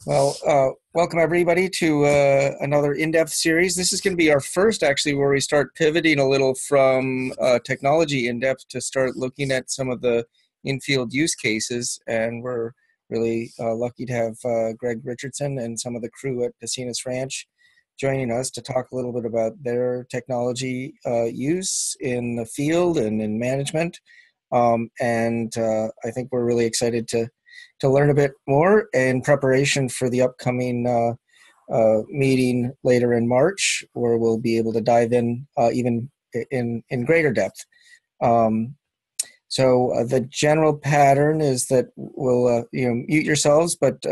Welcome everybody to another in-depth series. This is going to be our first, actually, where we start pivoting a little from technology in-depth to start looking at some of the in-field use cases. And we're really lucky to have Greg Richardson and some of the crew at Paicines Ranch joining us to talk a little bit about their technology use in the field and in management. I think we're really excited to learn a bit more in preparation for the upcoming meeting later in March, where we'll be able to dive in even in greater depth. The general pattern is that we'll mute yourselves, but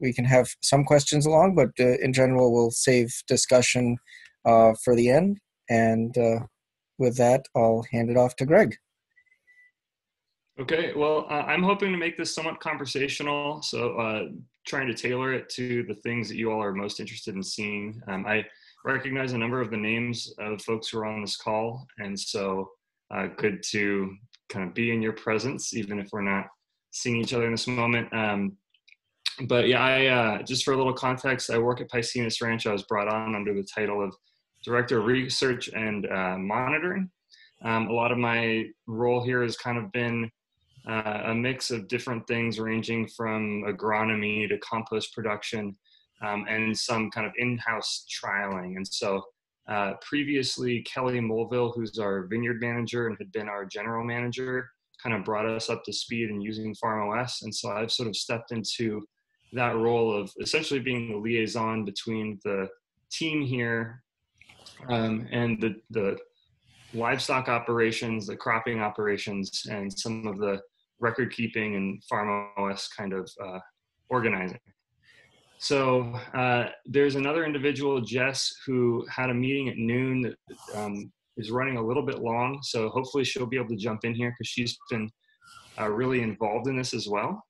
we can have some questions along. But in general, we'll save discussion for the end. And with that, I'll hand it off to Greg. Okay, well, I'm hoping to make this somewhat conversational, so trying to tailor it to the things that you all are most interested in seeing. I recognize a number of the names of folks who are on this call, and so good to kind of be in your presence, even if we're not seeing each other in this moment. But yeah, just for a little context, I work at Paicines Ranch. I was brought on under the title of Director of Research and Monitoring. A lot of my role here has kind of been a mix of different things ranging from agronomy to compost production and some kind of in-house trialing. And so previously, Kelly Mulville, who's our vineyard manager and had been our general manager, kind of brought us up to speed in using FarmOS. And so I've sort of stepped into that role of essentially being the liaison between the team here and the livestock operations, the cropping operations, and some of the record keeping and FarmOS kind of organizing. So there's another individual, Jess, who had a meeting at noon that is running a little bit long. So hopefully she'll be able to jump in here because she's been really involved in this as well.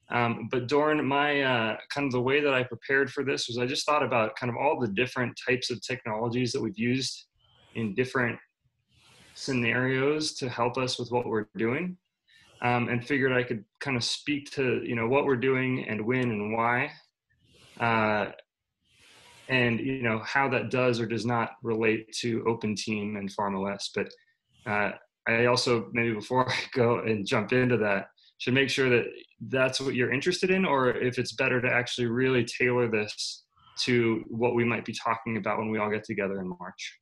But Doran, my kind of the way that I prepared for this was I just thought about kind of all the different types of technologies that we've used in different scenarios to help us with what we're doing. And figured I could kind of speak to, what we're doing and when and why, and, how that does or does not relate to OpenTeam and FarmOS. But I also, maybe before I go and jump into that, should make sure that that's what you're interested in, or if it's better to actually really tailor this to what we might be talking about when we all get together in March.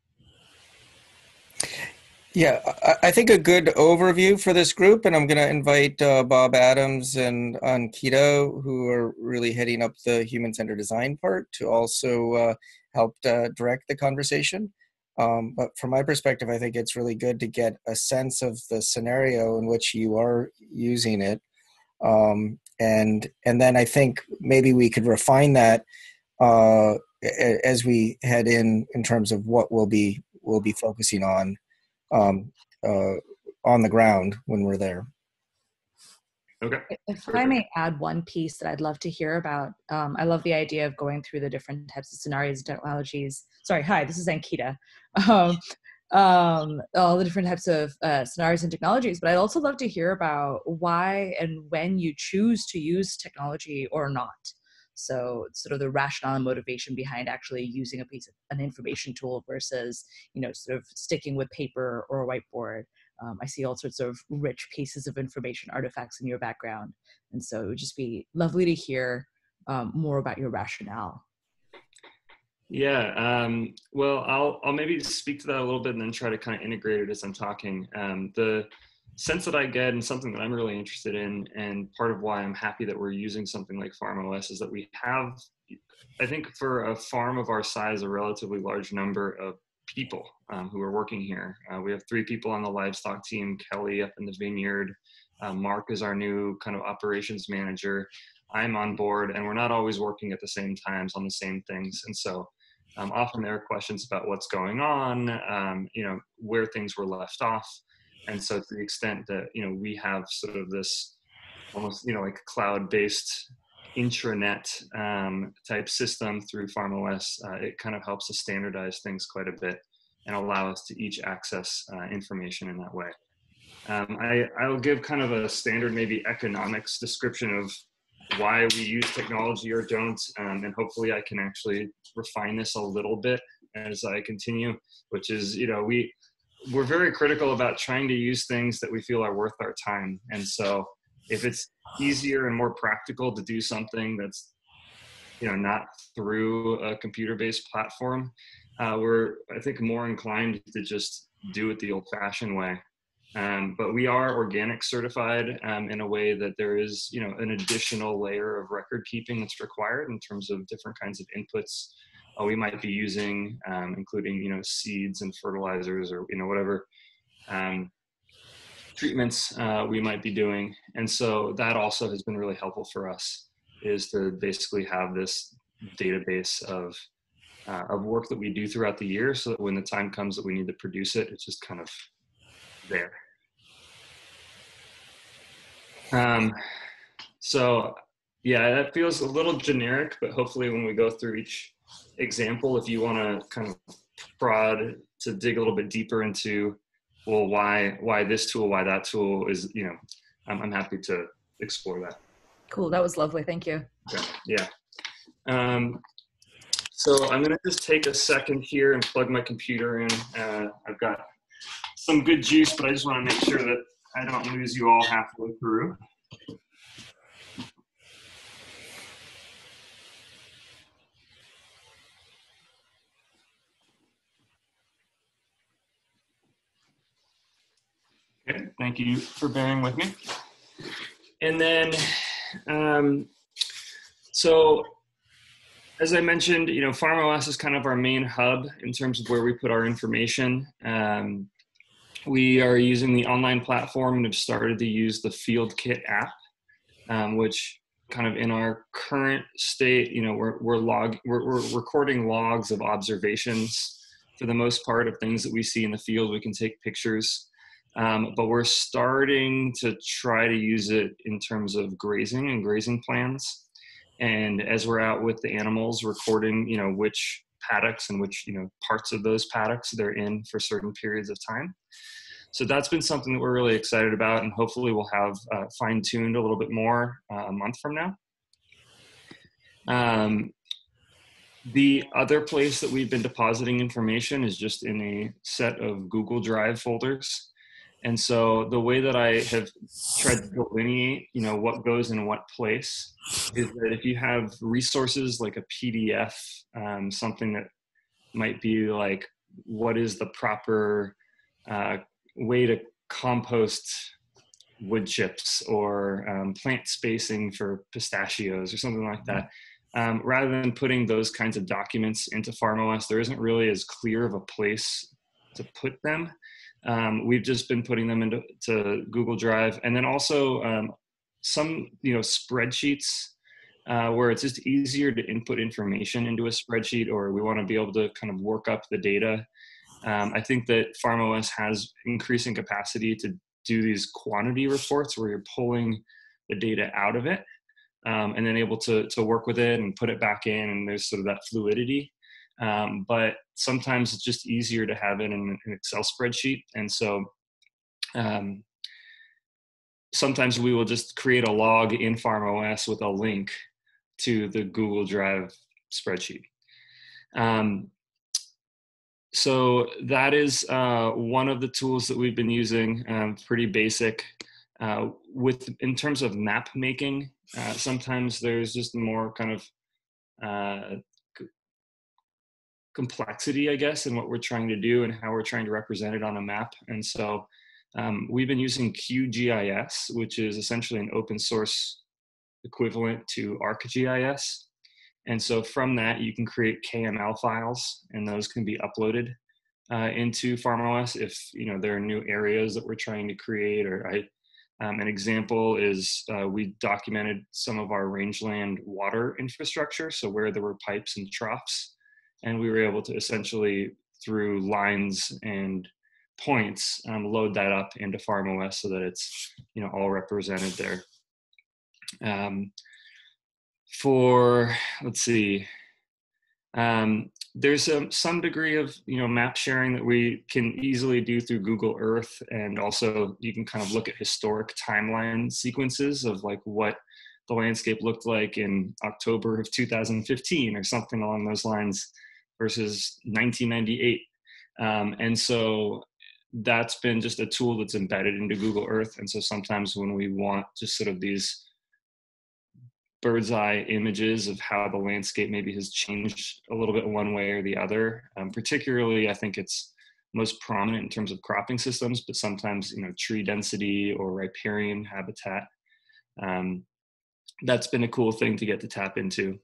Yeah, I think a good overview for this group, and I'm going to invite Bob Adams and Ankita, who are really heading up the human-centered design part, to also help direct the conversation. But from my perspective, I think it's really good to get a sense of the scenario in which you are using it. And then I think maybe we could refine that as we head in terms of what we'll be focusing on the ground when we're there. Okay. If I may add one piece that I'd love to hear about, I love the idea of going through the different types of scenarios and technologies. Sorry, hi, this is Ankita. All the different types of scenarios and technologies, but I'd also love to hear about why and when you choose to use technology or not. So sort of the rationale and motivation behind actually using an information tool versus, sort of sticking with paper or a whiteboard. I see all sorts of rich pieces of information, artifacts in your background. And so it would just be lovely to hear more about your rationale. Yeah, well, I'll maybe speak to that a little bit and then try to kind of integrate it as I'm talking. The sense that I get and something that I'm really interested in, and part of why I'm happy that we're using something like FarmOS, is that we have, I think for a farm of our size, a relatively large number of people who are working here. We have 3 people on the livestock team, Kelly up in the vineyard, Mark is our new kind of operations manager, I'm on board, and we're not always working at the same times on the same things. And so often there are questions about what's going on, where things were left off. And so to the extent that, we have sort of this almost, like cloud-based intranet type system through FarmOS, it kind of helps to standardize things quite a bit and allow us to each access information in that way. I'll give kind of a standard maybe economics description of why we use technology or don't, and hopefully I can actually refine this a little bit as I continue, which is, we're very critical about trying to use things that we feel are worth our time. And so if it's easier and more practical to do something that's, not through a computer-based platform, we're, I think, more inclined to just do it the old-fashioned way. But we are organic certified in a way that there is, an additional layer of record keeping that's required in terms of different kinds of inputs we might be using, including, seeds and fertilizers, or, whatever treatments we might be doing. And so that also has been really helpful for us, is to basically have this database of work that we do throughout the year, so that when the time comes that we need to produce it, it's just kind of there. So yeah, that feels a little generic, but hopefully when we go through each example, if you want to kind of prod to dig a little bit deeper into, well, why this tool, why that tool is, I'm happy to explore that. Cool. That was lovely. Thank you. Okay. Yeah. So I'm going to just take a second here and plug my computer in. I've got some good juice, but I just want to make sure that I don't lose you all halfway through. Okay, thank you for bearing with me. And then, so as I mentioned, FarmOS is kind of our main hub in terms of where we put our information. We are using the online platform and have started to use the FieldKit app, which kind of in our current state, we're recording logs of observations for the most part of things that we see in the field. We can take pictures. But we're starting to try to use it in terms of grazing and grazing plans. And as we're out with the animals, recording, which paddocks and which, parts of those paddocks they're in for certain periods of time. So that's been something that we're really excited about, and hopefully we'll have fine-tuned a little bit more a month from now. The other place that we've been depositing information is just in a set of Google Drive folders. And so the way that I have tried to delineate, what goes in what place, is that if you have resources like a PDF, something that might be like, what is the proper way to compost wood chips, or plant spacing for pistachios, or something like that. Rather than putting those kinds of documents into FarmOS, there isn't really as clear of a place to put them. We've just been putting them into Google Drive, and then also some spreadsheets where it's just easier to input information into a spreadsheet, or we want to be able to kind of work up the data. I think that FarmOS has increasing capacity to do these quantity reports where you're pulling the data out of it and then able to work with it and put it back in, and there's sort of that fluidity. But sometimes it's just easier to have it in an Excel spreadsheet. And so sometimes we will just create a log in FarmOS with a link to the Google Drive spreadsheet. So that is one of the tools that we've been using, pretty basic. In terms of map making, sometimes there's just more kind of complexity, I guess, in what we're trying to do and how we're trying to represent it on a map. And so we've been using QGIS, which is essentially an open source equivalent to ArcGIS. And so from that, you can create KML files, and those can be uploaded into FarmOS if there are new areas that we're trying to create. Or an example is we documented some of our rangeland water infrastructure, so where there were pipes and troughs. And we were able to essentially, through lines and points, load that up into FarmOS so that it's all represented there. Let's see, there's some degree of map sharing that we can easily do through Google Earth, and also you can kind of look at historic timeline sequences of like what the landscape looked like in October of 2015 or something along those lines versus 1998. And so that's been just a tool that's embedded into Google Earth. And so sometimes when we want just sort of these bird's eye images of how the landscape maybe has changed a little bit one way or the other, particularly I think it's most prominent in terms of cropping systems, but sometimes, you know, tree density or riparian habitat. That's been a cool thing to get to tap into.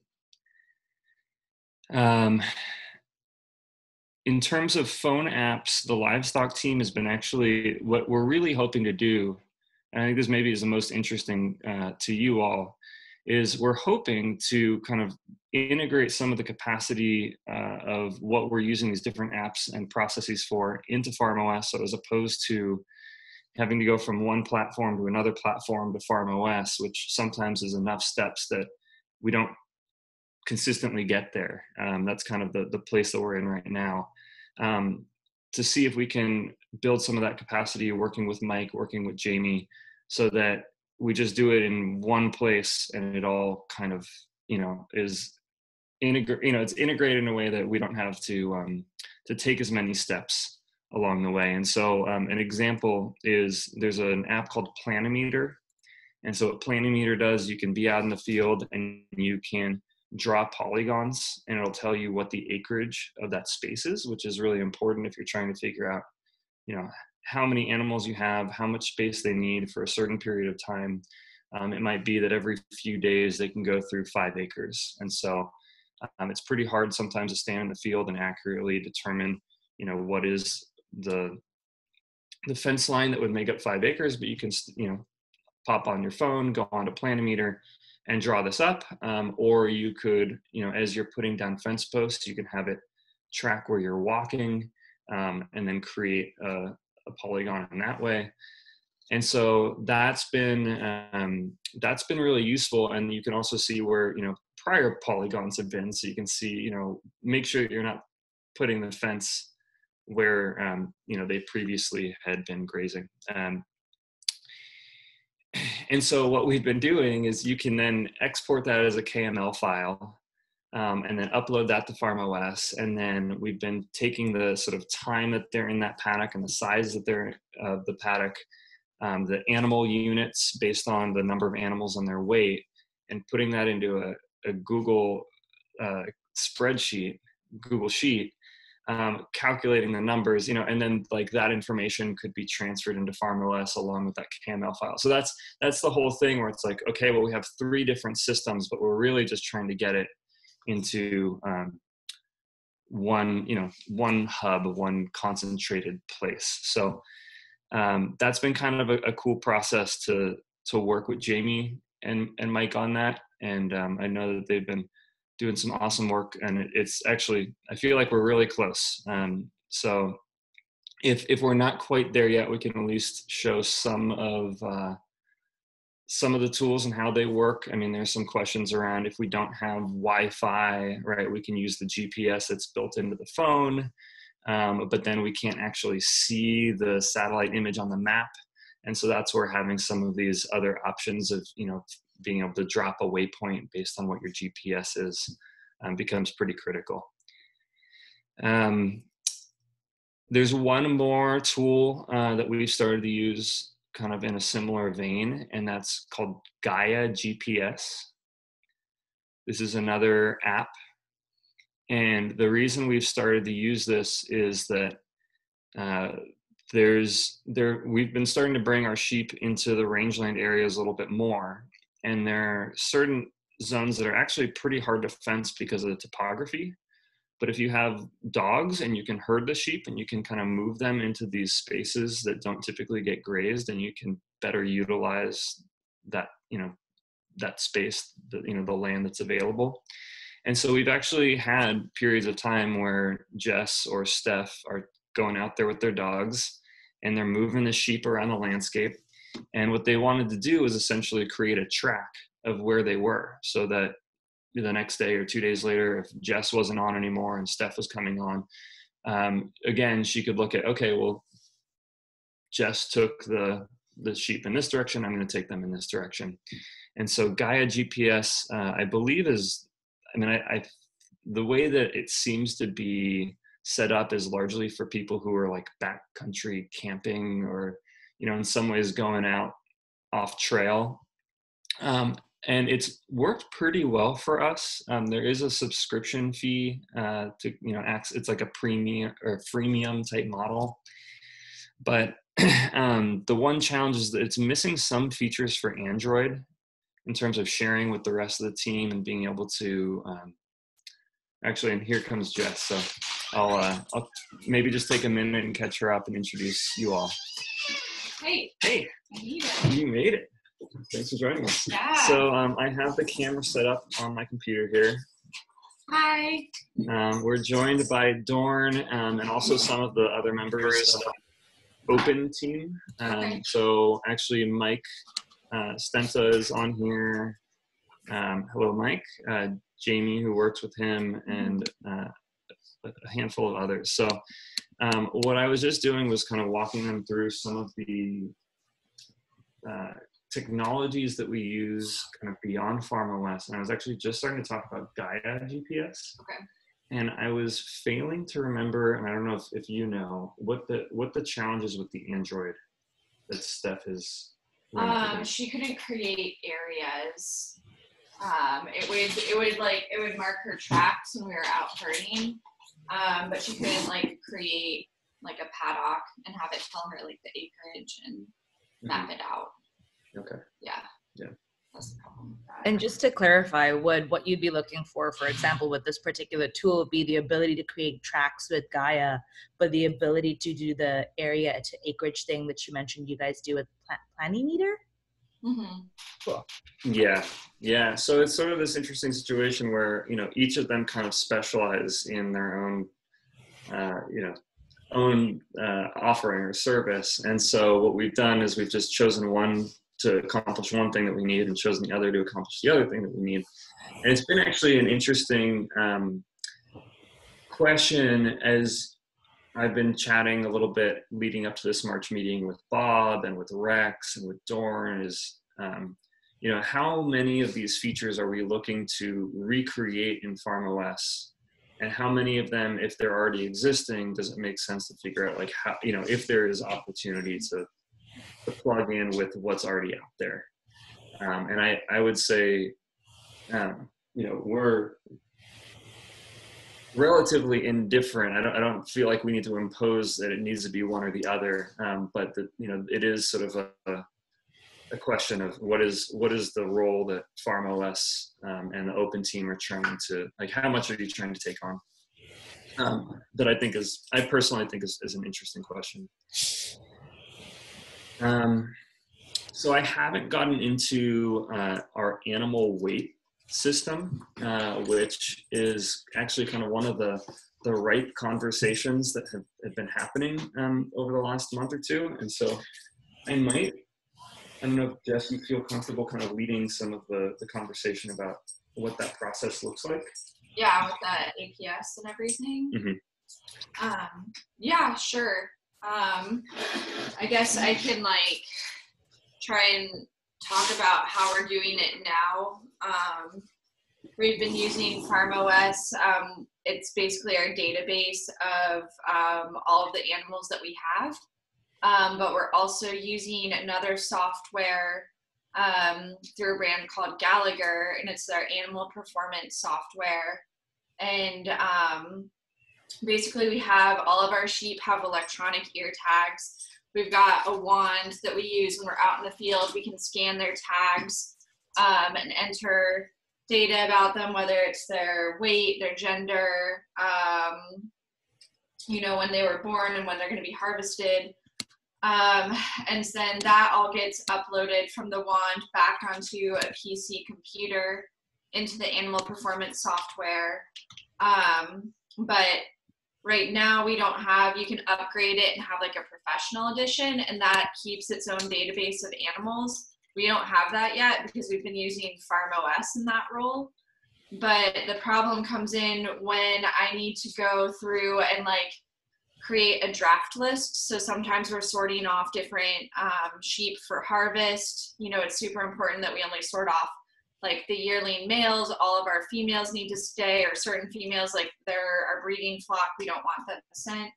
In terms of phone apps, the livestock team has been actually, what we're really hoping to do, and I think this maybe is the most interesting to you all, is we're hoping to kind of integrate some of the capacity of what we're using these different apps and processes for into FarmOS. So as opposed to having to go from one platform to another platform to FarmOS, which sometimes is enough steps that we don't consistently get there. That's kind of the place that we're in right now. To see if we can build some of that capacity, working with Mike, working with Jamie, so that we just do it in one place and it all kind of, you know, is it's integrated in a way that we don't have to take as many steps along the way. And so an example is there's an app called Planimeter. And so what Planimeter does, you can be out in the field and you can draw polygons and it'll tell you what the acreage of that space is, which is really important if you're trying to figure out, you know, how many animals you have, how much space they need for a certain period of time. It might be that every few days they can go through 5 acres. And so it's pretty hard sometimes to stand in the field and accurately determine, you know, what is the fence line that would make up 5 acres, but you can, you know, pop on your phone, go on to Planimeter and draw this up. Or you could, you know, as you're putting down fence posts, you can have it track where you're walking and then create a polygon in that way. And so that's been really useful. And you can also see where, you know, prior polygons have been, so you can see, you know, make sure you're not putting the fence where you know, they previously had been grazing. And so what we've been doing is you can then export that as a KML file and then upload that to FarmOS. And then we've been taking the sort of time that they're in that paddock and the size that they're the paddock, the animal units based on the number of animals and their weight, and putting that into a Google spreadsheet, Google Sheet, calculating the numbers, you know, and then like that information could be transferred into FarmOS along with that KML file. So that's the whole thing where it's like, okay, well, we have 3 different systems, but we're really just trying to get it into one hub, one concentrated place. So that's been kind of a cool process to work with Jamie and Mike on that. And I know that they've been doing some awesome work, and it's actually, I feel like we're really close. So if we're not quite there yet, we can at least show some of the tools and how they work. I mean, there's some questions around if we don't have Wi-Fi, right, we can use the GPS that's built into the phone, but then we can't actually see the satellite image on the map. And so that's where having some of these other options of, you know, being able to drop a waypoint based on what your GPS is becomes pretty critical. There's one more tool that we've started to use kind of in a similar vein, and that's called Gaia GPS. This is another app. And the reason we've started to use this is that we've been starting to bring our sheep into the rangeland areas a little bit more. And there are certain zones that are actually pretty hard to fence because of the topography. But if you have dogs and you can herd the sheep and you can kind of move them into these spaces that don't typically get grazed, and you can better utilize that, you know, that space, the land that's available. And so we've actually had periods of time where Jess or Steph are going out there with their dogs and they're moving the sheep around the landscape. And what they wanted to do was essentially create a track of where they were, so that the next day or 2 days later, if Jess wasn't on anymore and Steph was coming on, again, she could look at, okay, well, Jess took the sheep in this direction, I'm going to take them in this direction. And so Gaia GPS, I believe is, I mean, the way that it seems to be set up is largely for people who are like backcountry camping or, you know, in some ways going out off trail. And it's worked pretty well for us. There is a subscription fee to, you know, it's like a premium or freemium type model. But the one challenge is that it's missing some features for Android in terms of sharing with the rest of the team and being able to, actually, and here comes Jess. So I'll maybe just take a minute and catch her up and introduce you all. Hey. Hey. I made it. You made it. Thanks for joining us. Yeah. So I have the camera set up on my computer here. Hi. We're joined by Dorn and also some of the other members of the Open team. Okay. So actually Mike Stenta is on here. Hello, Mike. Jamie, who works with him, and a handful of others. So what I was just doing was kind of walking them through some of the technologies that we use kind of beyond FarmOS. And I was actually just starting to talk about Gaia GPS. Okay. And I was failing to remember, and I don't know if you know, what the challenges with the Android that Steph is. She couldn't create areas. It would mark her tracks when we were out herding. But she couldn't like create like a paddock and have it tell her like the acreage and map it out. Okay. Yeah. Yeah. That's the problem with that. And just to clarify, what you'd be looking for example, with this particular tool would be the ability to create tracks with Gaia, but the ability to do the area to acreage thing that you mentioned you guys do with Planimeter? Mm-hmm. Cool. Yeah. So it's sort of this interesting situation where, you know, each of them kind of specialize in their own, offering or service. And so what we've done is we've just chosen one to accomplish one thing that we need and chosen the other to accomplish the other thing that we need. And it's been actually an interesting question as I've been chatting a little bit leading up to this March meeting with Bob and with Rex and with Dorn is, how many of these features are we looking to recreate in FarmOS? And how many of them, if they're already existing, does it make sense to figure out like how, if there is opportunity to plug in with what's already out there. And I would say, we're relatively indifferent. I don't feel like we need to impose that it needs to be one or the other. But it is sort of a question of what is the role that FarmOS and the Open team are trying to, like, how much are you trying to take on? That I personally think is an interesting question. So I haven't gotten into our animal weight system, which is actually kind of one of the ripe conversations that have been happening over the last month or two. And so I don't know if Jess, you feel comfortable kind of leading some of the conversation about what that process looks like? Yeah, with that APS and everything. Mm-hmm. Yeah, sure. I guess I can try and talk about how we're doing it now. We've been using FarmOS. It's basically our database of all of the animals that we have. But we're also using another software through a brand called Gallagher, and it's our animal performance software. And basically we have all of our sheep have electronic ear tags. We've got a wand that we use when we're out in the field. We can scan their tags and enter data about them, whether it's their weight, their gender, when they were born and when they're going to be harvested. And then that all gets uploaded from the wand back onto a PC computer into the animal performance software. But right now we don't have, you can upgrade it and have like a professional edition, and that keeps its own database of animals. We don't have that yet because we've been using FarmOS in that role. But the problem comes in when I need to go through and create a draft list. So sometimes we're sorting off different sheep for harvest. You know, it's super important that we only sort off like the yearling males. All of our females need to stay, or certain females, like they're our breeding flock, we don't want that scent.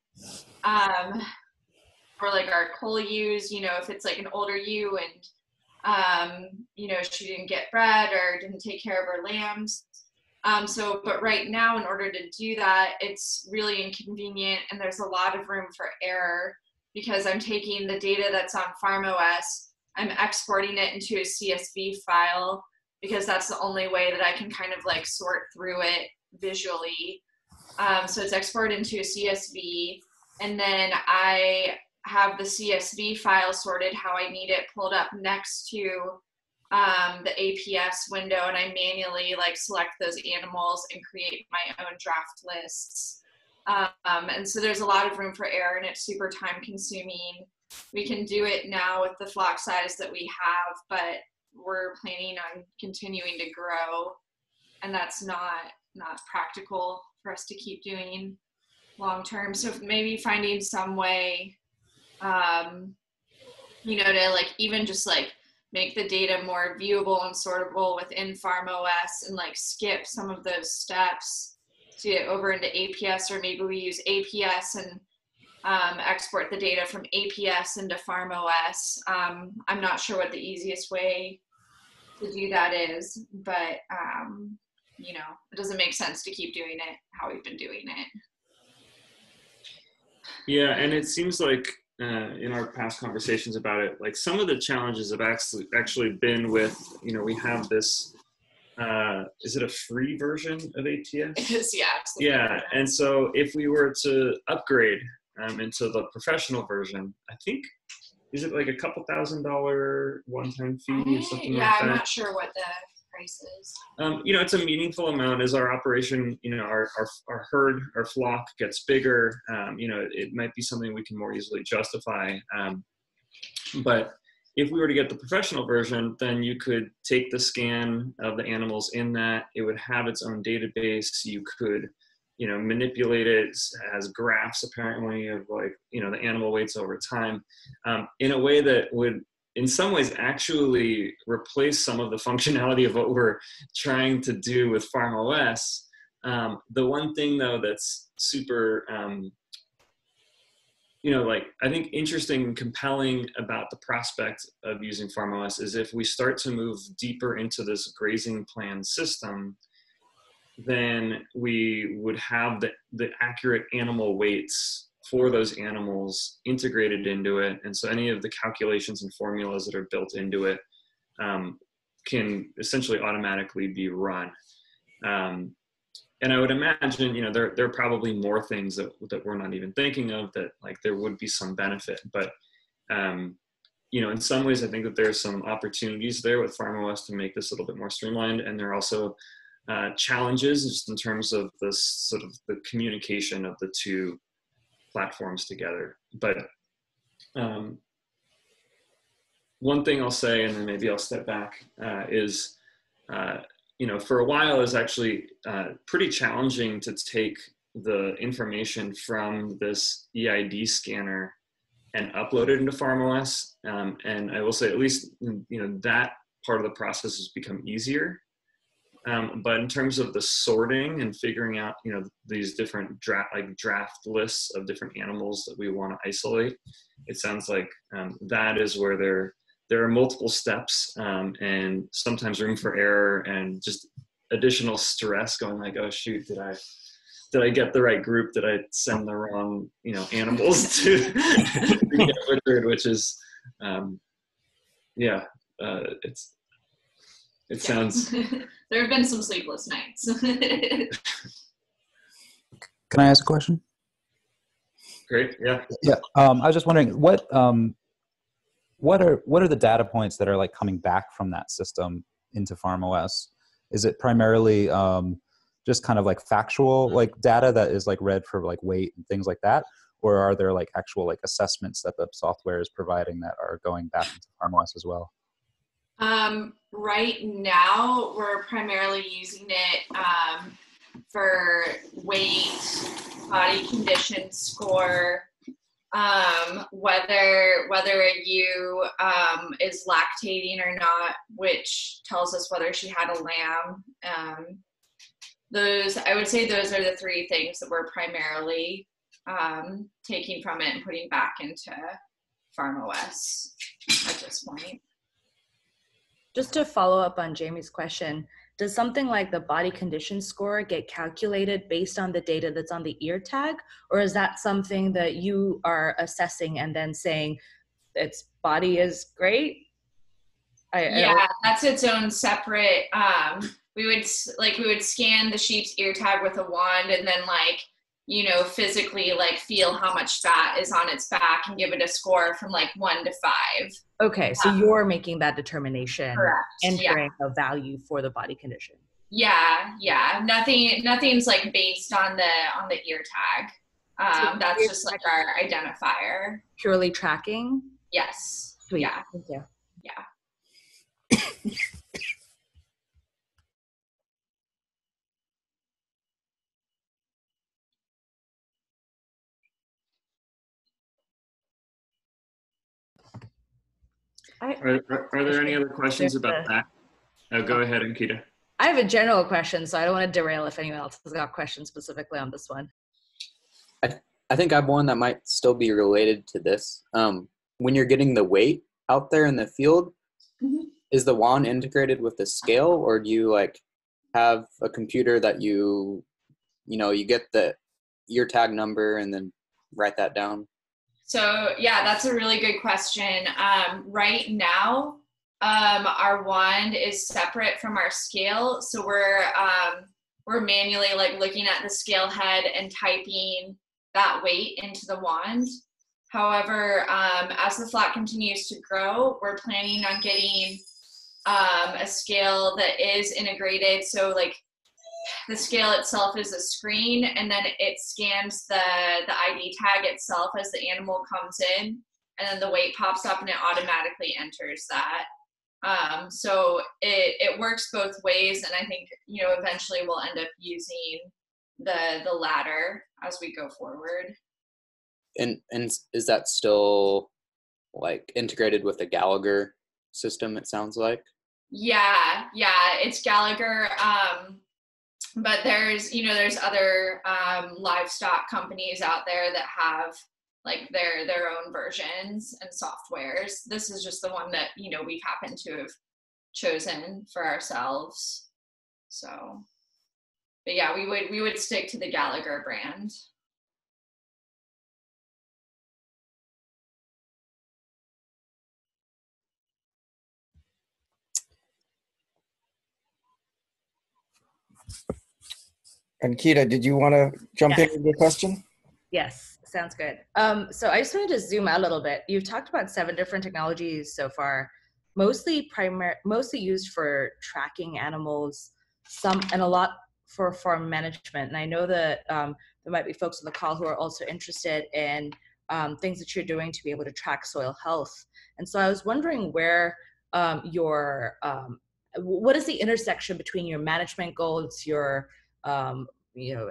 Or like our cull ewes, you know, if it's like an older ewe and you know, she didn't get bred or didn't take care of her lambs. But right now, in order to do that, it's really inconvenient, and there's a lot of room for error, because I'm taking the data that's on FarmOS, I'm exporting it into a CSV file, because that's the only way that I can kind of like sort through it visually. So it's exported into a CSV, and then I have the CSV file sorted how I need it, pulled up next to the APS window, and I manually like select those animals and create my own draft lists. And so there's a lot of room for error, and it's super time consuming. We can do it now with the flock size that we have, but we're planning on continuing to grow, and that's not practical for us to keep doing long term. So maybe finding some way, you know, to like even just like make the data more viewable and sortable within FarmOS, and like skip some of those steps to get over into APS, or maybe we use APS and export the data from APS into FarmOS. I'm not sure what the easiest way to do that is, but you know, it doesn't make sense to keep doing it how we've been doing it. Yeah, and it seems like in our past conversations about it, like some of the challenges have actually been with, you know, we have this, is it a free version of ATS? It is, yeah, absolutely. Yeah, and so if we were to upgrade into the professional version, I think, is it like a couple $1,000 one-time fee or something like that? Yeah, I'm not sure what the price is. You know, it's a meaningful amount as our operation, you know, our herd, our flock gets bigger. You know, it might be something we can more easily justify. But if we were to get the professional version, then you could take the scan of the animals in that. It would have its own database. You could, you know, manipulate it as graphs apparently of like, you know, the animal weights over time, in a way that would in some ways actually replace some of the functionality of what we're trying to do with FarmOS. The one thing though that's super, you know, like I think interesting and compelling about the prospect of using FarmOS is if we start to move deeper into this grazing plan system, then we would have the accurate animal weights for those animals integrated into it. And so any of the calculations and formulas that are built into it can essentially automatically be run. And I would imagine, you know, there are probably more things that we're not even thinking of that like there would be some benefit. But, you know, in some ways, I think that there's some opportunities there with FarmOS to make this a little bit more streamlined. And there are also challenges just in terms of this sort of the communication of the two platforms together. But one thing I'll say, and then maybe I'll step back, is, you know, for a while it's actually pretty challenging to take the information from this EID scanner and upload it into FarmOS. And I will say, at least, you know, that part of the process has become easier. But in terms of the sorting and figuring out, you know, these different draft lists of different animals that we want to isolate, it sounds like that is where there are multiple steps and sometimes room for error and just additional stress going like, oh shoot, did I get the right group? Did I send the wrong, you know, animals to get butchered? Which is, it sounds. There have been some sleepless nights. Can I ask a question? Great. Yeah. Yeah. I was just wondering what are the data points that are like coming back from that system into FarmOS? Is it primarily just kind of like factual like data that is like read for like weight and things like that, or are there like actual like assessments that the software is providing that are going back into FarmOS as well? Right now, we're primarily using it for weight, body condition score, whether a ewe is lactating or not, which tells us whether she had a lamb. I would say those are the three things that we're primarily taking from it and putting back into FarmOS at this point. Just to follow up on Jamie's question, does something like the body condition score get calculated based on the data that's on the ear tag? Or is that something that you are assessing and then saying its body is great? That's its own separate, we would scan the sheep's ear tag with a wand and then physically feel how much fat is on its back and give it a score from 1 to 5. Okay, so you're making that determination. Correct. Entering a value for the body condition. Yeah. Nothing's based on the ear tag. That's just our identifier. Purely tracking? Yes. Sweet. Yeah. Thank you. Yeah. Are there any other questions about that? Oh, go ahead, Ankita. I have a general question, so I don't want to derail if anyone else has got questions specifically on this one. I think I have one that might still be related to this. When you're getting the weight out there in the field, is the wand integrated with the scale, or do you have a computer that you get the ear tag number and then write that down? So yeah, that's a really good question. Right now, our wand is separate from our scale. So we're manually looking at the scale head and typing that weight into the wand. However, as the flock continues to grow, we're planning on getting a scale that is integrated. So the scale itself is a screen, and then it scans the ID tag itself as the animal comes in, and then the weight pops up and it automatically enters that. So it works both ways, and I think eventually we'll end up using the latter as we go forward. And is that still integrated with the Gallagher system, it sounds like? Yeah, it's Gallagher. But there's other livestock companies out there that have their own versions and softwares. This is just the one that we happen to have chosen for ourselves. So, but yeah, we would stick to the Gallagher brand. And Kita, did you want to jump in with your question? Yes, sounds good. So I just wanted to zoom out a little bit. You've talked about 7 different technologies so far, mostly used for tracking animals, and a lot for farm management. And I know that there might be folks on the call who are also interested in things that you're doing to be able to track soil health. And so I was wondering where what is the intersection between your management goals, your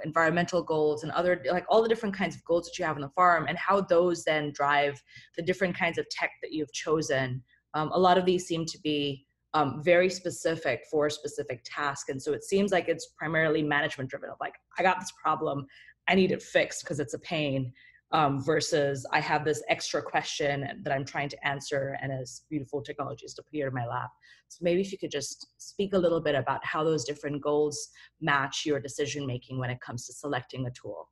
environmental goals, and other all the different kinds of goals that you have on the farm, and how those then drive the different kinds of tech that you've chosen. A lot of these seem to be very specific for a specific task, and so it seems like it's primarily management driven of I got this problem, I need it fixed because it's a pain, versus I have this extra question that I'm trying to answer, and as beautiful technologies to appear in my lap. So maybe if you could just speak a little bit about how those different goals match your decision making when it comes to selecting a tool.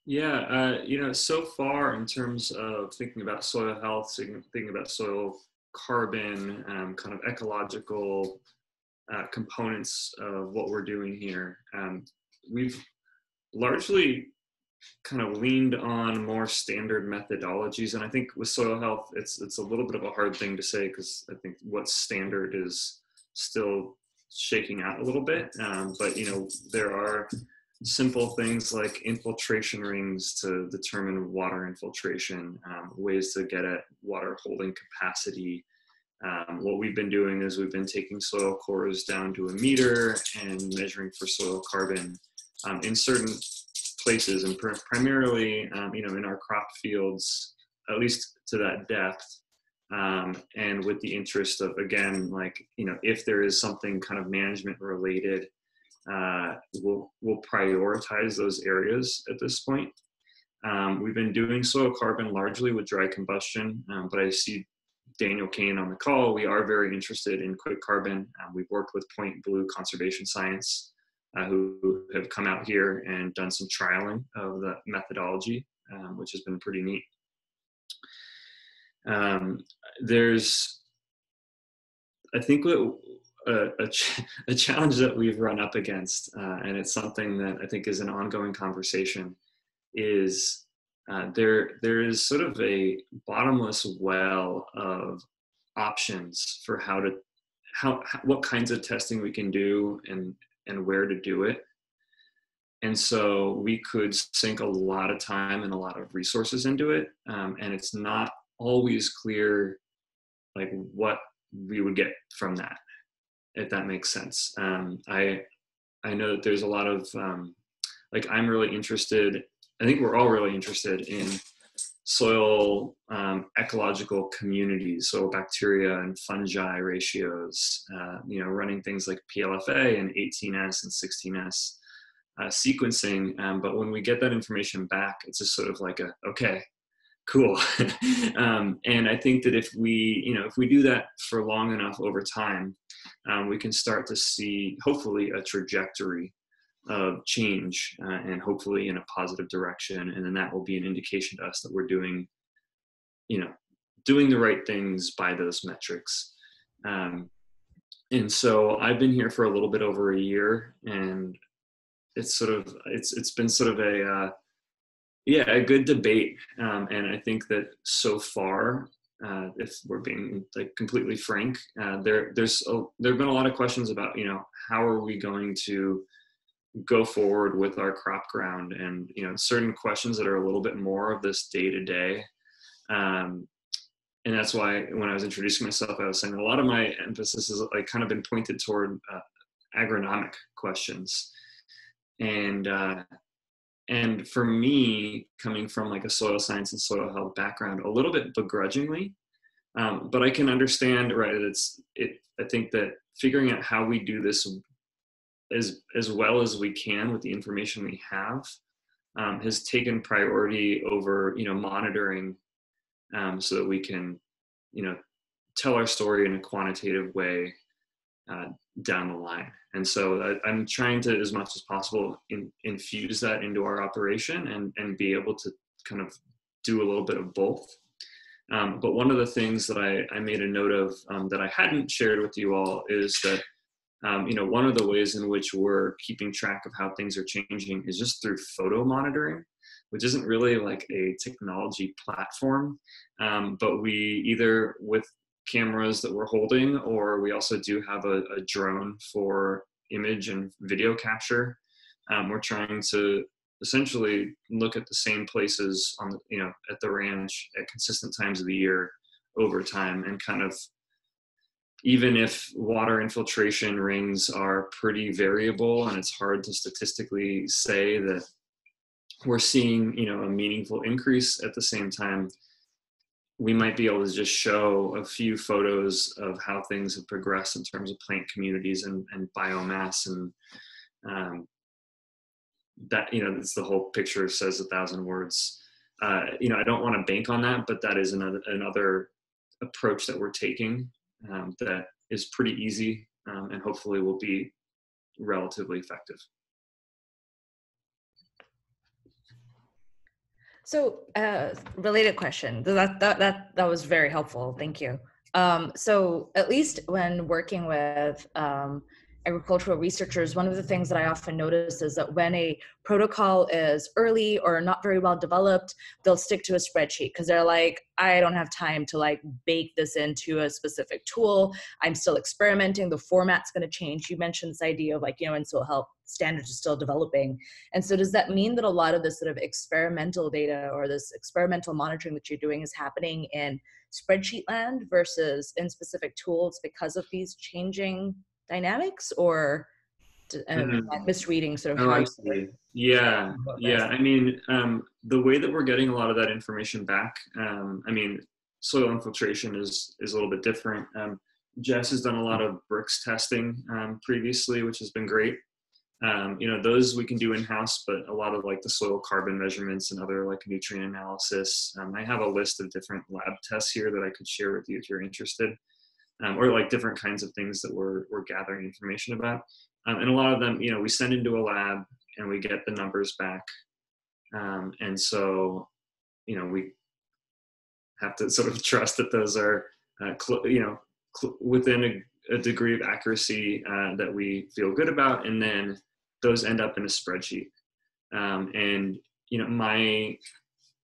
Yeah, so far in terms of thinking about soil health, thinking about soil carbon, kind of ecological components of what we're doing here, we've largely kind of leaned on more standard methodologies. And I think with soil health, it's a little bit of a hard thing to say, because I think what's standard is still shaking out a little bit. But there are simple things like infiltration rings to determine water infiltration, ways to get at water holding capacity. What we've been doing is we've been taking soil cores down to a meter and measuring for soil carbon in certain places, and primarily, in our crop fields, at least to that depth. And with the interest of, again, if there is something kind of management related, we'll prioritize those areas at this point. We've been doing soil carbon largely with dry combustion, but I see Daniel Kane on the call. We are very interested in quick carbon. We've worked with Point Blue Conservation Science, who have come out here and done some trialing of the methodology, which has been pretty neat. There's, I think, a challenge that we've run up against, and it's something that I think is an ongoing conversation, is there is sort of a bottomless well of options for what kinds of testing we can do and where to do it. And so we could sink a lot of time and a lot of resources into it, and it's not always clear what we would get from that, if that makes sense. I know that there's a lot of I'm really interested, I think we're all really interested in soil ecological communities, soil bacteria and fungi ratios, running things like PLFA and 18S and 16S sequencing. But when we get that information back, it's just sort of okay, cool. And I think that if we do that for long enough over time, we can start to see, hopefully, a trajectory of change, and hopefully in a positive direction. And then that will be an indication to us that we're doing the right things by those metrics. And so I've been here for a little bit over a year, and it's been sort of a good debate. And I think that so far, if we're being completely frank, there've been a lot of questions about, how are we going to go forward with our crop ground, and, certain questions that are a little bit more of this day to day. And that's why when I was introducing myself, I was saying a lot of my emphasis is kind of been pointed toward agronomic questions. And for me, coming from a soil science and soil health background, a little bit begrudgingly, but I can understand, right? I think that figuring out how we do this as well as we can with the information we have has taken priority over, monitoring, so that we can, tell our story in a quantitative way down the line. And so I'm trying to, as much as possible, infuse that into our operation and be able to kind of do a little bit of both. But one of the things that I made a note of that I hadn't shared with you all is that, one of the ways in which we're keeping track of how things are changing is just through photo monitoring, which isn't really a technology platform, but we either with cameras that we're holding, or we also do have a drone for image and video capture. We're trying to essentially look at the same places on at the ranch at consistent times of the year over time, and kind of, even if water infiltration rings are pretty variable and it's hard to statistically say that we're seeing, a meaningful increase, at the same time, we might be able to just show a few photos of how things have progressed in terms of plant communities and biomass. And that, it's the whole picture says 1,000 words. I don't want to bank on that, but that is another approach that we're taking that is pretty easy, and hopefully will be relatively effective. So, related question. That was very helpful. Thank you. So, at least when working with agricultural researchers, one of the things that I often notice is that when a protocol is early or not very well developed, they'll stick to a spreadsheet because they're like, I don't have time to bake this into a specific tool. I'm still experimenting. The format's going to change. You mentioned this idea of in soil health, standards are still developing. And so does that mean that a lot of this sort of experimental data or this experimental monitoring that you're doing is happening in spreadsheet land versus in specific tools because of these changing dynamics? Or and misreading sort of Oh, how I see. Yeah, yeah. I mean, the way that we're getting a lot of that information back, I mean, soil infiltration is a little bit different. Jess has done a lot of bricks testing previously, which has been great. You know, those we can do in-house, but a lot of like the soil carbon measurements and other like nutrient analysis. I have a list of different lab tests here that I could share with you if you're interested, or like different kinds of things that we're gathering information about. And a lot of them, you know, we send into a lab and we get the numbers back. And so, you know, we have to sort of trust that those are, you know, within a degree of accuracy that we feel good about. And then those end up in a spreadsheet. And, you know, my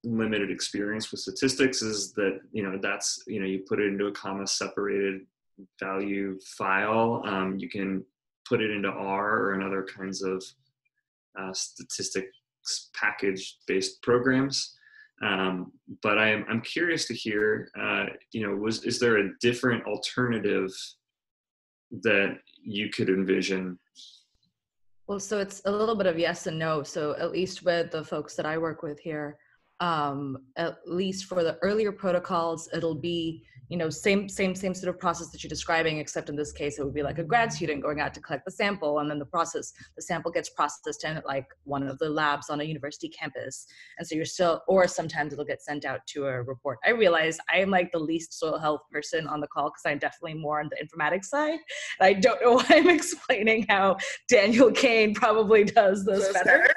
limited experience with statistics is that, you know, that's, you know, you put it into a comma separated value file. You can put it into R or in other kinds of statistics package based programs. But I'm curious to hear, you know, is there a different alternative that you could envision? Well, so it's a little bit of yes and no. So at least with the folks that I work with here, at least for the earlier protocols, it'll be, you know, same sort of process that you're describing, except in this case, it would be like a grad student going out to collect the sample, and then the sample gets processed in like one of the labs on a university campus. And so you're still, or sometimes it'll get sent out to a report. I realize I am like the least soil health person on the call because I'm definitely more on the informatics side. And I don't know why I'm explaining how Daniel Kane probably does this better.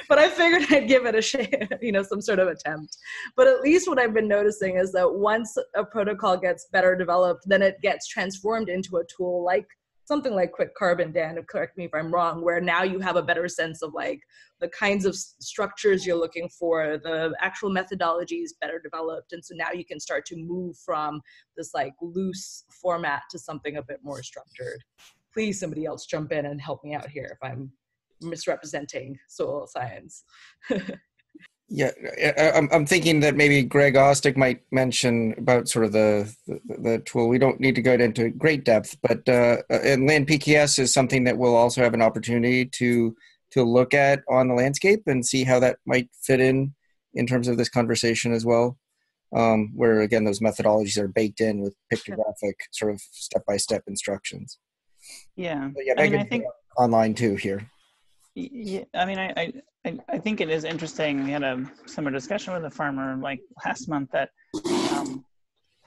But I figured I'd give it a shot, you know, some sort of attempt. But at least what I've been noticing is that once a protocol gets better developed, then it gets transformed into a tool like something like Quick Carbon, Dan, correct me if I'm wrong, where now you have a better sense of like the kinds of structures you're looking for, the actual methodology is better developed. And so now you can start to move from this like loose format to something a bit more structured. Please, somebody else jump in and help me out here if I'm misrepresenting soil science. Yeah, I'm thinking that maybe Greg Ostick might mention about sort of the tool. We don't need to go into great depth, but and Land PKS is something that we'll also have an opportunity to look at on the landscape and see how that might fit in terms of this conversation as well. Where again, those methodologies are baked in with pictographic sort of step-by-step instructions. Yeah, But yeah, Megan, I think online too here. Yeah, I mean, I think it is interesting. We had a similar discussion with a farmer like last month that,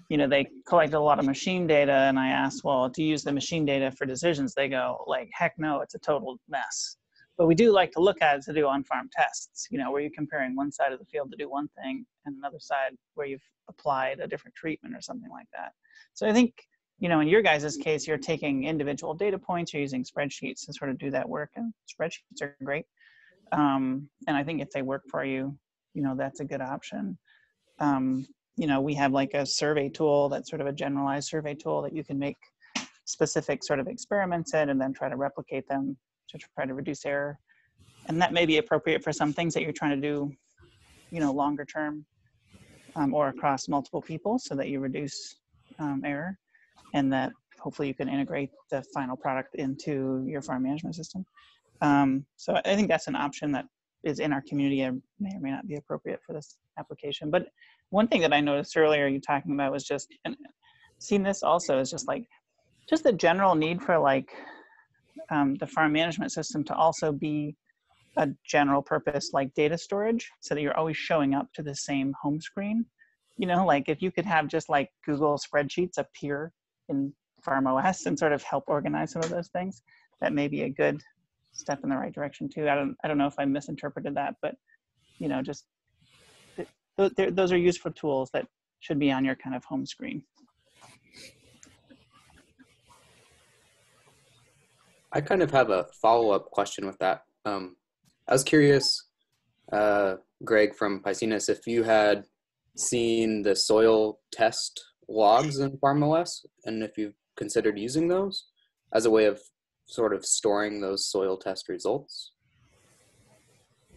you know, they collected a lot of machine data, and I asked, well, do you use the machine data for decisions? They go like, heck no, it's a total mess. But we do like to look at it to do on-farm tests, you know, where you're comparing one side of the field to do one thing and another side where you've applied a different treatment or something like that. So I think, you know, in your guys' case, you're taking individual data points, you're using spreadsheets to sort of do that work, and spreadsheets are great. And I think if they work for you, you know, that's a good option. You know, we have like a survey tool that's sort of a generalized survey tool that you can make specific sort of experiments in and then try to replicate them to try to reduce error. And that may be appropriate for some things that you're trying to do, you know, longer term or across multiple people so that you reduce error. And that hopefully you can integrate the final product into your farm management system. So I think that's an option that is in our community and may or may not be appropriate for this application. But one thing that I noticed earlier you talking about was just, and seeing this also is just like, just the general need for like the farm management system to also be a general purpose like data storage so that you're always showing up to the same home screen. You know, like if you could have just like Google spreadsheets appear in Farm OS and sort of help organize some of those things, that may be a good step in the right direction too. I don't know if I misinterpreted that, but you know, just those are useful tools that should be on your kind of home screen. I kind of have a follow-up question with that. I was curious, Greg from Paicines, if you had seen the soil test logs in FarmOS and if you've considered using those as a way of sort of storing those soil test results.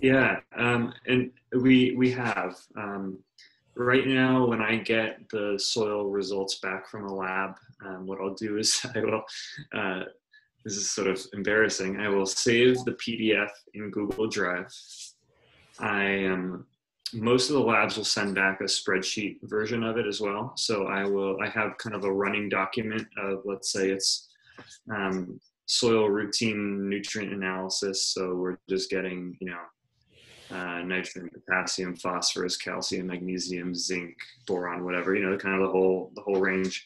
Yeah, and we have. Right now, when I get the soil results back from a lab, what I'll do is I will this is sort of embarrassing. I will save the PDF in Google Drive. Most of the labs will send back a spreadsheet version of it as well. So I have kind of a running document of, let's say it's soil routine nutrient analysis. So we're just getting, nitrogen, potassium, phosphorus, calcium, magnesium, zinc, boron, whatever, kind of the whole range.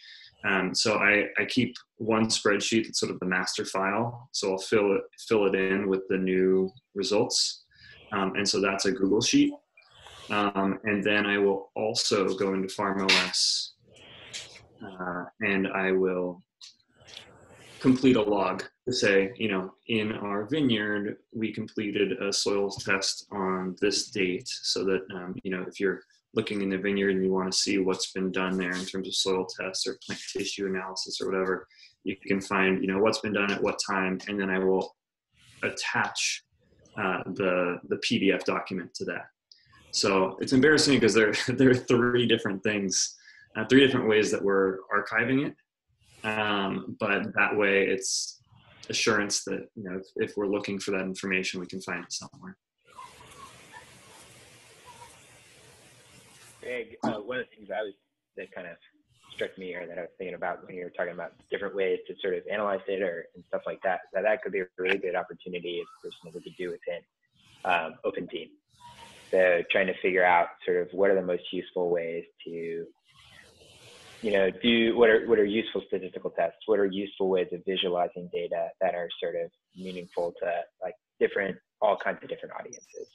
So I keep one spreadsheet that's sort of the master file. So I'll fill it in with the new results. And so that's a Google sheet. And then I will also go into FarmOS and I will complete a log to say, in our vineyard, we completed a soil test on this date so that, if you're looking in the vineyard and you want to see what's been done there in terms of soil tests or plant tissue analysis or whatever, you can find, what's been done at what time, and then I will attach the PDF document to that. So it's embarrassing because there are three different things, three different ways that we're archiving it. But that way it's assurance that, if we're looking for that information, we can find it somewhere. Greg, one of the things that kind of struck me, or that I was thinking about when you were talking about different ways to sort of analyze data and stuff like that, that could be a really good opportunity for something we could do within OpenTeam. So trying to figure out sort of what are the most useful ways to, do what are useful statistical tests, what are useful ways of visualizing data that are sort of meaningful to like all kinds of different audiences.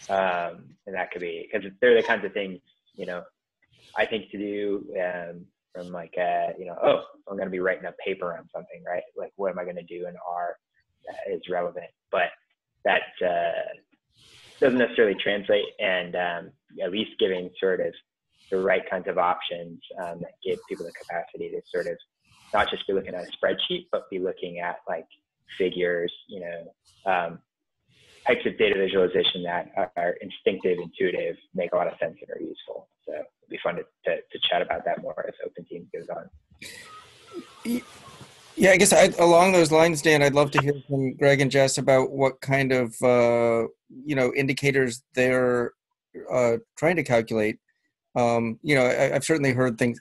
And that could be, because they're the kinds of things, I think to do from like, I'm going to be writing a paper on something, right? Like, what am I going to do in R that is relevant? But that doesn't necessarily translate, and at least giving sort of the right kinds of options that give people the capacity to sort of not just be looking at a spreadsheet, but be looking at like figures, types of data visualization that are instinctive, intuitive, make a lot of sense and are useful. So it'd be fun to chat about that more as OpenTeam goes on. Yeah, I guess along those lines, Dan, I'd love to hear from Greg and Jess about what kind of, indicators they're trying to calculate. I've certainly heard things,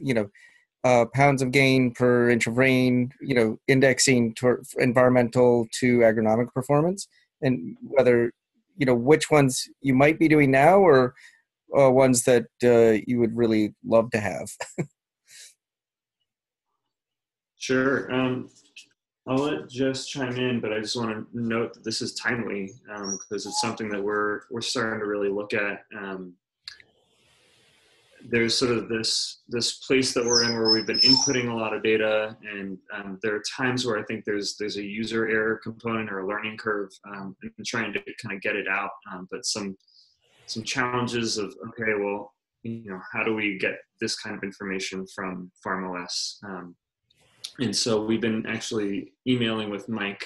pounds of gain per inch of rain, indexing to environmental to agronomic performance, and whether, which ones you might be doing now or ones that you would really love to have. Sure. I'll let Jess chime in, but I just want to note that this is timely because it's something that we're starting to really look at. There's sort of this place that we're in where we've been inputting a lot of data, and there are times where I think there's a user error component or a learning curve and trying to kind of get it out. But some challenges of, okay, well, how do we get this kind of information from FarmOS? And so we've been actually emailing with Mike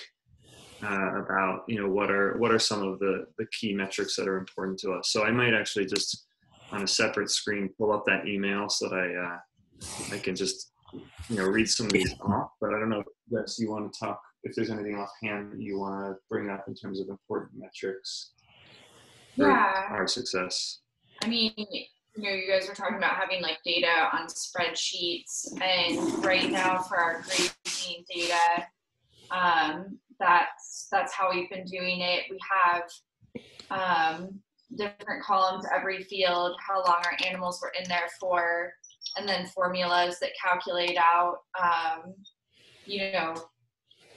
about, what are some of the key metrics that are important to us. So I might actually just on a separate screen pull up that email so that I can just read some of these off. But I don't know if Jess, you want to talk, if there's anything offhand that you want to bring up in terms of important metrics for our success. I mean, you guys were talking about having like data on spreadsheets, and right now for our grading data, that's how we've been doing it. We have different columns every field, how long our animals were in there for, and then formulas that calculate out,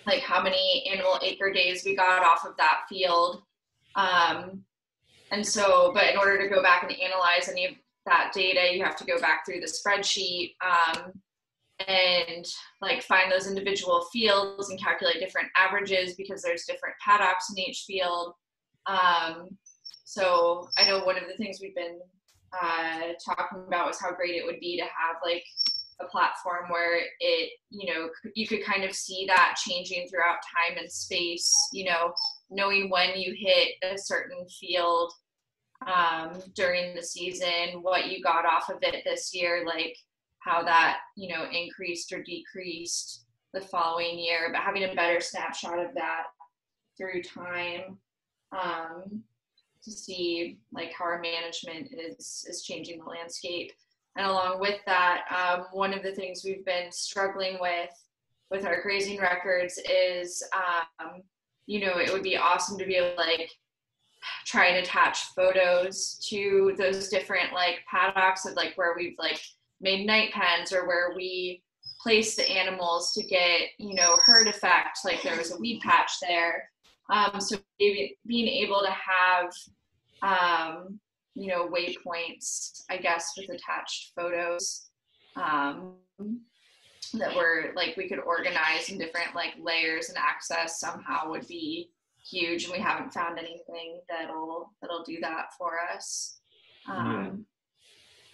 like how many animal acre days we got off of that field. And so, but in order to go back and analyze any of that data, you have to go back through the spreadsheet and like find those individual fields and calculate different averages because there's different paddocks in each field. So I know one of the things we've been talking about was how great it would be to have like a platform where it, you could kind of see that changing throughout time and space, knowing when you hit a certain field during the season, what you got off of it this year, like how that, increased or decreased. the following year, but having a better snapshot of that through time, to see like how our management is changing the landscape. And along with that, one of the things we've been struggling with our grazing records is, you know, it would be awesome to be able to like try and attach photos to those different like paddocks of like where we've like made night pens or where we place the animals to get, you know, herd effect, like there was a weed patch there. So being able to have, you know, waypoints, I guess, with attached photos, that were like, we could organize in different like layers and access somehow would be huge. And we haven't found anything that'll do that for us.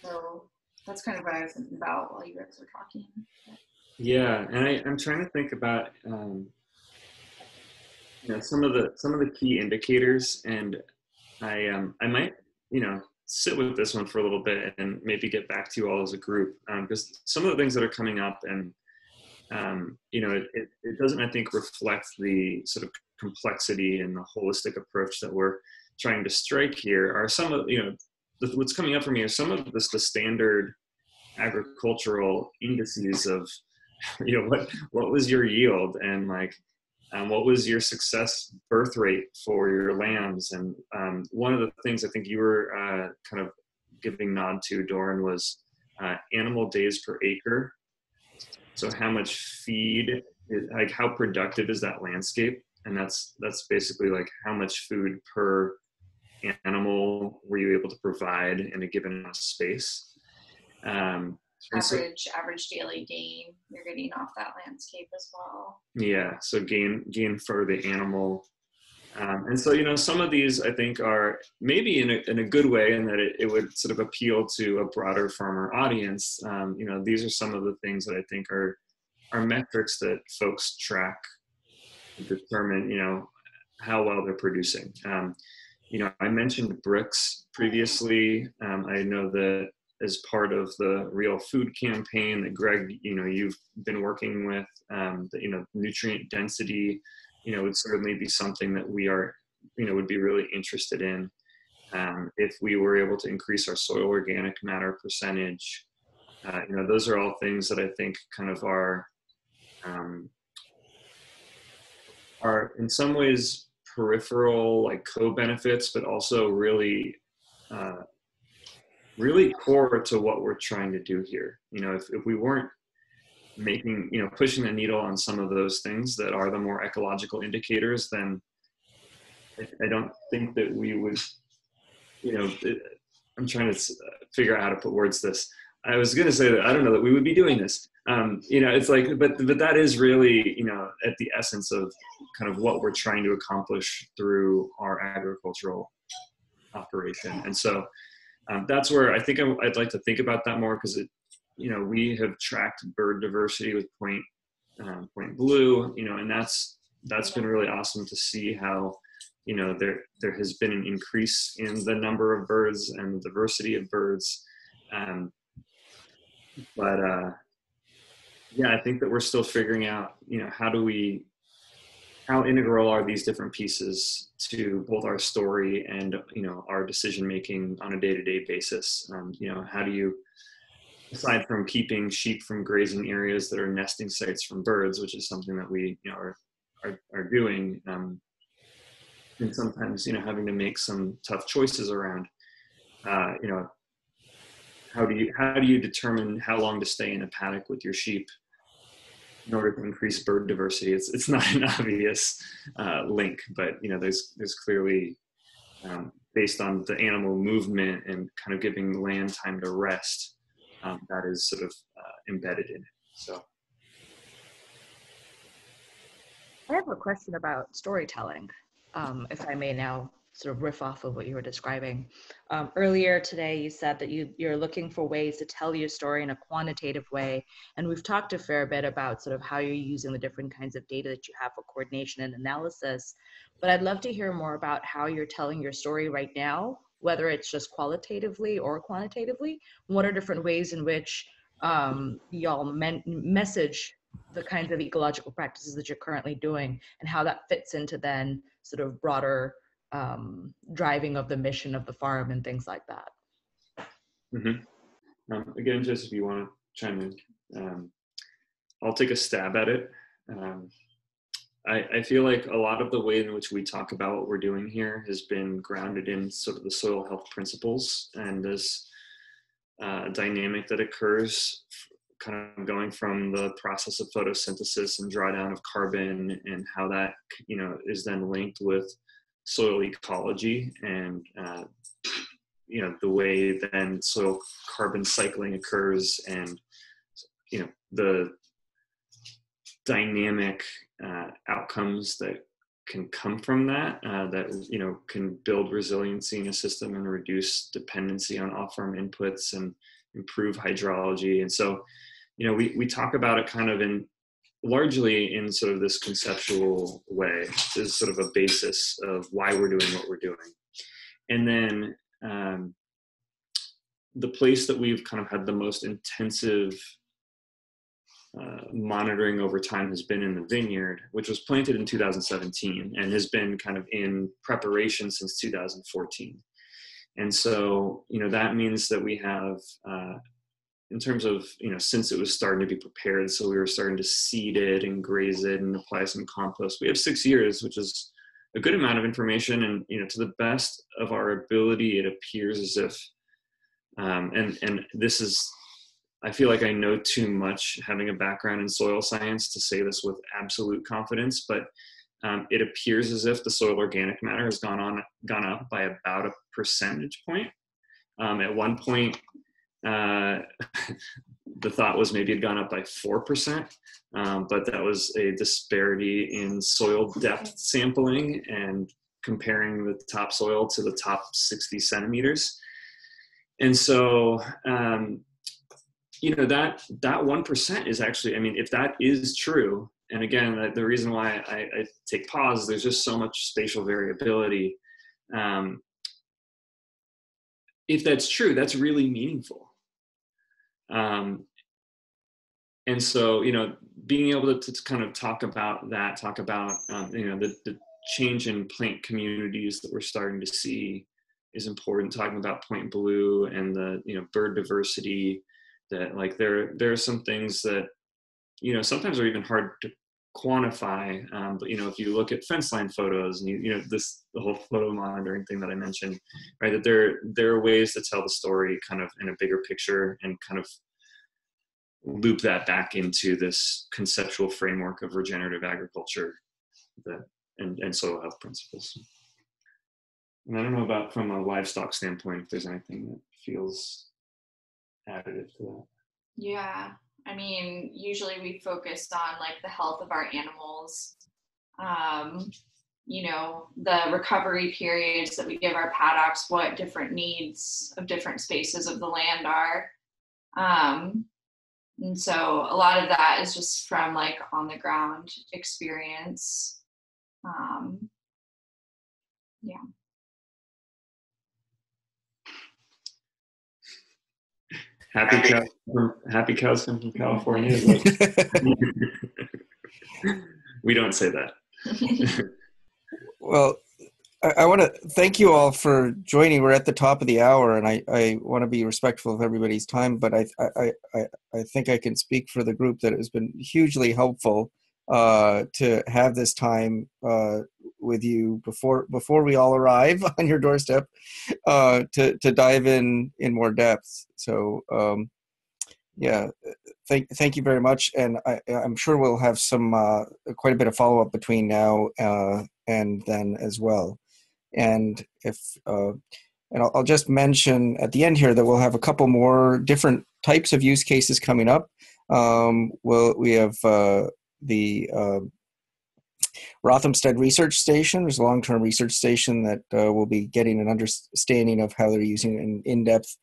So that's kind of what I was thinking about while you guys were talking. Yeah, and I'm trying to think about you know, some of the key indicators, and I might, you know, sit with this one for a little bit and maybe get back to you all as a group, because some of the things that are coming up, and you know, it doesn't, I think, reflect the sort of complexity and the holistic approach that we're trying to strike here. Are some of, you know, what's coming up for me are some of the standard agricultural indices of, you know, what was your yield, and like what was your success birth rate for your lambs. And one of the things I think you were kind of giving nod to, Doran, was animal days per acre. So how much feed, like how productive is that landscape? And that's basically like how much food per animal were you able to provide in a given space. Average daily gain you're getting off that landscape as well. Yeah, so gain for the animal. And so, you know, some of these I think are maybe in a good way, in that it would sort of appeal to a broader farmer audience. You know, these are some of the things that I think are metrics that folks track to determine, you know, how well they're producing. You know, I mentioned bricks previously. I know that as part of the Real Food campaign that Greg, you know, you've been working with, the, you know, nutrient density, you know, would certainly be something that we are, you know, would be really interested in. If we were able to increase our soil organic matter percentage, you know, those are all things that I think kind of are in some ways peripheral, like co-benefits, but also really, really core to what we're trying to do here. You know, if we weren't making, you know, pushing the needle on some of those things that are the more ecological indicators, then I don't think that we would, you know, I'm trying to figure out how to put words to this. I was going to say that I don't know that we would be doing this. You know, it's like, but that is really, you know, at the essence of kind of what we're trying to accomplish through our agricultural operation. And so that's where I think I'd like to think about that more, because it, you know, we have tracked bird diversity with Point Blue, you know, and that's been really awesome to see how, you know, there has been an increase in the number of birds and the diversity of birds. But yeah, I think that we're still figuring out, you know, how integral are these different pieces to both our story and, you know, our decision making on a day-to-day basis. You know, how do you, aside from keeping sheep from grazing areas that are nesting sites from birds, which is something that we, you know, are doing, and sometimes, you know, having to make some tough choices around, you know, how do you determine how long to stay in a paddock with your sheep in order to increase bird diversity? It's not an obvious link, but, you know, there's clearly, based on the animal movement and kind of giving the land time to rest, that is sort of embedded in it. So I have a question about storytelling, if I may now sort of riff off of what you were describing. Earlier today, you said that you're looking for ways to tell your story in a quantitative way. And we've talked a fair bit about sort of how you're using the different kinds of data that you have for coordination and analysis. But I'd love to hear more about how you're telling your story right now, whether it's just qualitatively or quantitatively. What are different ways in which y'all message the kinds of ecological practices that you're currently doing and how that fits into then sort of broader driving of the mission of the farm and things like that. Again, Jess, if you want to chime in, I'll take a stab at it. I feel like a lot of the way in which we talk about what we're doing here has been grounded in sort of the soil health principles and this dynamic that occurs kind of going from the process of photosynthesis and drawdown of carbon, and how that, you know, is then linked with soil ecology and, you know, the way then soil carbon cycling occurs, and, you know, the dynamic outcomes that can come from that, that, you know, can build resiliency in a system and reduce dependency on off-farm inputs and improve hydrology. And so, you know, we talk about it kind of in largely in sort of this conceptual way. This is sort of a basis of why we're doing what we're doing. And then the place that we've kind of had the most intensive monitoring over time has been in the vineyard, which was planted in 2017 and has been kind of in preparation since 2014. And so, you know, that means that we have, in terms of, you know, since it was starting to be prepared, so we were starting to seed it and graze it and apply some compost. We have 6 years, which is a good amount of information. And, you know, to the best of our ability, it appears as if, and this is, I feel like I know too much having a background in soil science to say this with absolute confidence, but it appears as if the soil organic matter has gone up by about a percentage point. At one point, the thought was maybe it had gone up by 4%, but that was a disparity in soil depth sampling and comparing the topsoil to the top 60 centimeters. And so, you know, that 1% is actually, I mean, if that is true, and again, the reason why I take pause is there's just so much spatial variability. If that's true, that's really meaningful. And so, you know, being able to kind of talk about that, you know, the change in plant communities that we're starting to see is important. Talking about point blue and the, you know, bird diversity, that like there are some things that, you know, sometimes are even hard to quantify. But, you know, if you look at fence line photos and you know, the whole photo monitoring thing that I mentioned, right, that there are ways to tell the story kind of in a bigger picture and kind of loop that back into this conceptual framework of regenerative agriculture and soil health principles. And I don't know about from a livestock standpoint if there's anything that feels additive to that. Yeah, I mean, usually we focused on like the health of our animals, you know, the recovery periods that we give our paddocks, what different needs of different spaces of the land are. And so a lot of that is just from like on the ground experience. Yeah. Happy cows come from California. We don't say that. Well, I want to thank you all for joining. We're at the top of the hour, and I want to be respectful of everybody's time, but I think I can speak for the group that it has been hugely helpful to have this time with you before we all arrive on your doorstep to dive in more depth. So yeah, thank you very much, and I'm sure we'll have some quite a bit of follow-up between now and then as well. And if and I'll just mention at the end here that we'll have a couple more different types of use cases coming up. We have the Rothamsted Research Station. There's a long-term research station that will be getting an understanding of how they're using in in-depth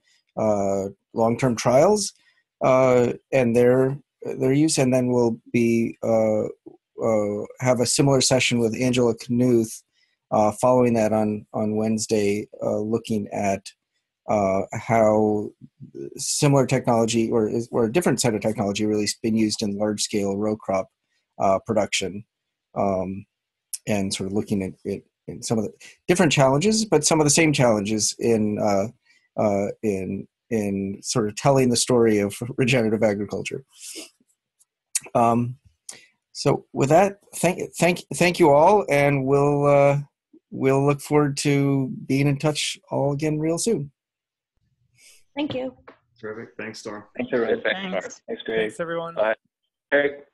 long-term trials and their use. And then we'll be have a similar session with Angela Knuth following that on Wednesday, looking at how similar technology or a different set of technology really has been used in large scale row crop production, and sort of looking at it in some of the different challenges, but some of the same challenges in sort of telling the story of regenerative agriculture. So with that, thank you all, and we'll look forward to being in touch all again real soon. Thank you. Terrific. Thanks, Star. Thanks, everyone. Thanks. Thanks, Greg. Thanks, everyone. Bye. Eric.